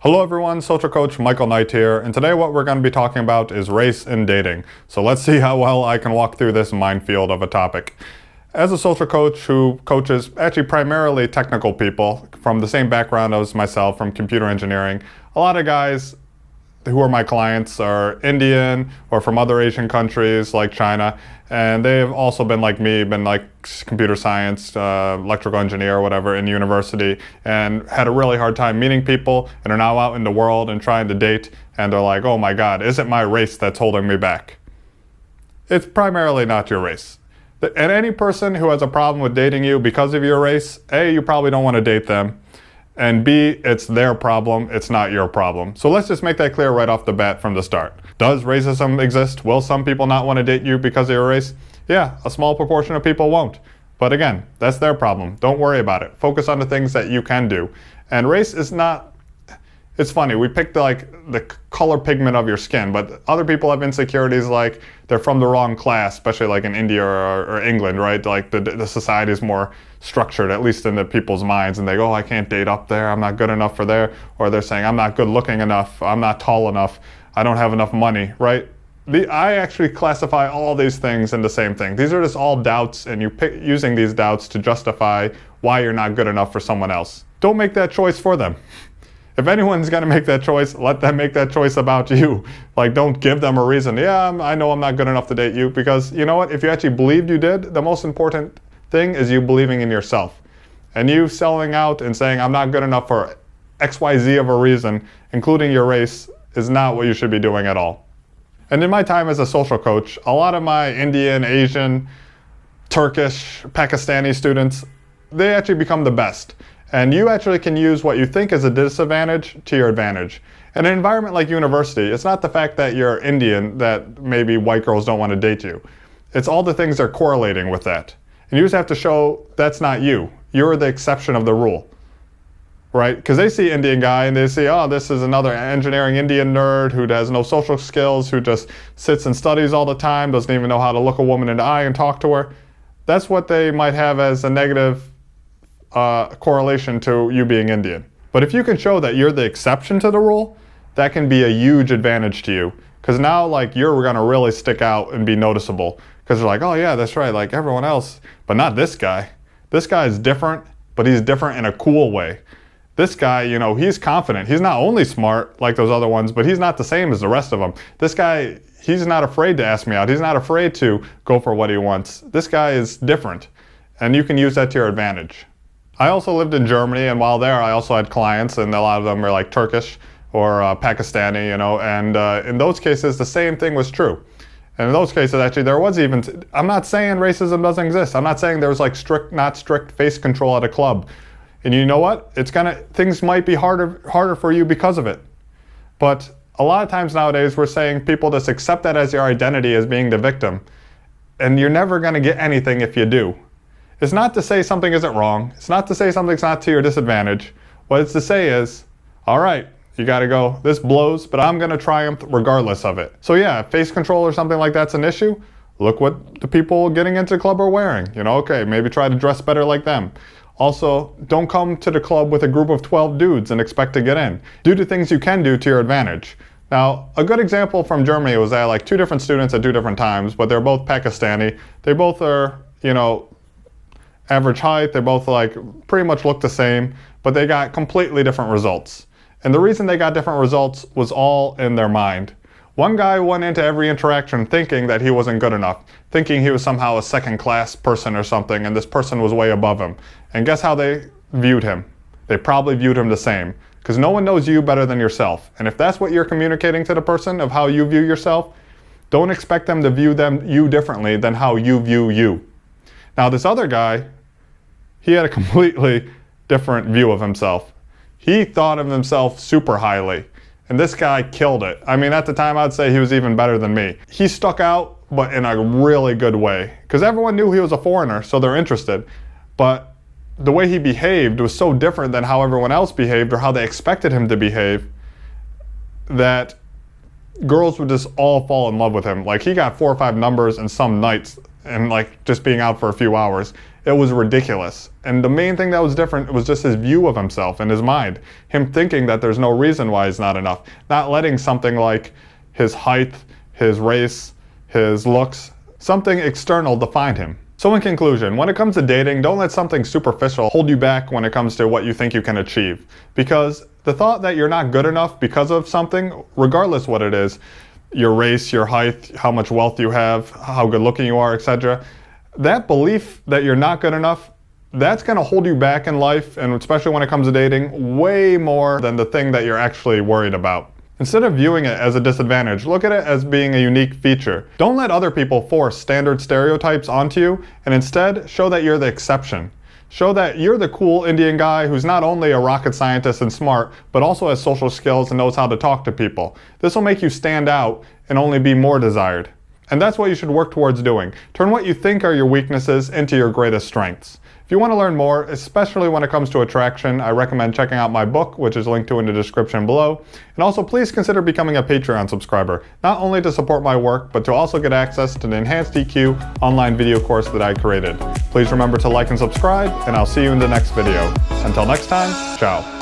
Hello everyone, Social Coach Michael Knight here, and today what we're going to be talking about is race in dating. So let's see how well I can walk through this minefield of a topic. As a social coach who coaches actually primarily technical people from the same background as myself from computer engineering, a lot of guys who are my clients are Indian or from other Asian countries like China, and they've also been like me, been like computer science, electrical engineer or whatever in university, and had a really hard time meeting people and are now out in the world and trying to date, and they're like, oh my god, is it my race that's holding me back? It's primarily not your race. And any person who has a problem with dating you because of your race, A, you probably don't want to date them, and B, it's their problem, it's not your problem. So let's just make that clear right off the bat from the start. Does racism exist? Will some people not want to date you because of your race? Yeah, a small proportion of people won't. But again, that's their problem. Don't worry about it. Focus on the things that you can do. And race is not, it's funny, we picked the color pigment of your skin, but other people have insecurities like they're from the wrong class, especially like in India or England, right? Like the society is more structured, at least in the people's minds, and they go, oh, I can't date up there, I'm not good enough for there, or they're saying, I'm not good looking enough, I'm not tall enough, I don't have enough money, right? I actually classify all these things in the same thing. These are just all doubts, and you pick using these doubts to justify why you're not good enough for someone else. Don't make that choice for them. If anyone's going to make that choice, let them make that choice about you. Like, don't give them a reason. Yeah, I know I'm not good enough to date you, because you know what? If you actually believed you did, the most important thing is you believing in yourself. And you selling out and saying, I'm not good enough for XYZ of a reason, including your race, is not what you should be doing at all. And in my time as a social coach, a lot of my Indian, Asian, Turkish, Pakistani students, they actually become the best. And you actually can use what you think is a disadvantage to your advantage. In an environment like university, it's not the fact that you're Indian that maybe white girls don't want to date you. It's all the things they're correlating with that. And you just have to show that's not you. You're the exception of the rule, right? Because they see Indian guy and they see, oh, this is another engineering Indian nerd who has no social skills, who just sits and studies all the time, doesn't even know how to look a woman in the eye and talk to her. That's what they might have as a negative correlation to you being Indian. But if you can show that you're the exception to the rule, that can be a huge advantage to you. Because now, like, you're going to really stick out and be noticeable. Because they're like, oh yeah, that's right, like everyone else, but not this guy. This guy is different, but he's different in a cool way. This guy, you know, he's confident. He's not only smart like those other ones, but he's not the same as the rest of them. This guy, he's not afraid to ask me out. He's not afraid to go for what he wants. This guy is different, and you can use that to your advantage. I also lived in Germany, and while there I also had clients, and a lot of them were like Turkish or Pakistani, you know, and in those cases the same thing was true. And in those cases actually there was even, I'm not saying racism doesn't exist, I'm not saying there was like not strict face control at a club. And you know what? Things might be harder for you because of it. But a lot of times nowadays we're saying people just accept that as your identity as being the victim. And you're never going to get anything if you do. It's not to say something isn't wrong. It's not to say something's not to your disadvantage. What it's to say is, all right, you got to go, this blows, but I'm going to triumph regardless of it. So yeah, if face control or something like that's an issue, look what the people getting into the club are wearing. You know, okay, maybe try to dress better like them. Also, don't come to the club with a group of 12 dudes and expect to get in. Do the things you can do to your advantage. Now, a good example from Germany was I had like two different students at two different times, but they're both Pakistani. They both are, you know, average height. They both like pretty much look the same, but they got completely different results. And the reason they got different results was all in their mind. One guy went into every interaction thinking that he wasn't good enough, thinking he was somehow a second-class person or something, and this person was way above him. And guess how they viewed him? They probably viewed him the same, because no one knows you better than yourself. And if that's what you're communicating to the person of how you view yourself, don't expect them to view you differently than how you view you. Now this other guy, he had a completely different view of himself. He thought of himself super highly, and this guy killed it. I mean, at the time, I'd say he was even better than me. He stuck out, but in a really good way, because everyone knew he was a foreigner, so they're interested. But the way he behaved was so different than how everyone else behaved or how they expected him to behave that girls would just all fall in love with him. Like, he got 4 or 5 numbers in some nights, and like just being out for a few hours. it was ridiculous. And the main thing that was different was just his view of himself and his mind. Him thinking that there's no reason why he's not enough. Not letting something like his height, his race, his looks, something external define him. So in conclusion, when it comes to dating, don't let something superficial hold you back when it comes to what you think you can achieve. Because the thought that you're not good enough because of something, regardless what it is, your race, your height, how much wealth you have, how good looking you are, etc., that belief that you're not good enough, that's going to hold you back in life, and especially when it comes to dating, way more than the thing that you're actually worried about. Instead of viewing it as a disadvantage, look at it as being a unique feature. Don't let other people force standard stereotypes onto you, and instead show that you're the exception. Show that you're the cool Indian guy who's not only a rocket scientist and smart, but also has social skills and knows how to talk to people. This will make you stand out and only be more desired. And that's what you should work towards doing. Turn what you think are your weaknesses into your greatest strengths. If you want to learn more, especially when it comes to attraction, I recommend checking out my book, which is linked to in the description below. And also, please consider becoming a Patreon subscriber, not only to support my work, but to also get access to the Enhanced EQ online video course that I created. Please remember to like and subscribe, and I'll see you in the next video. Until next time, ciao.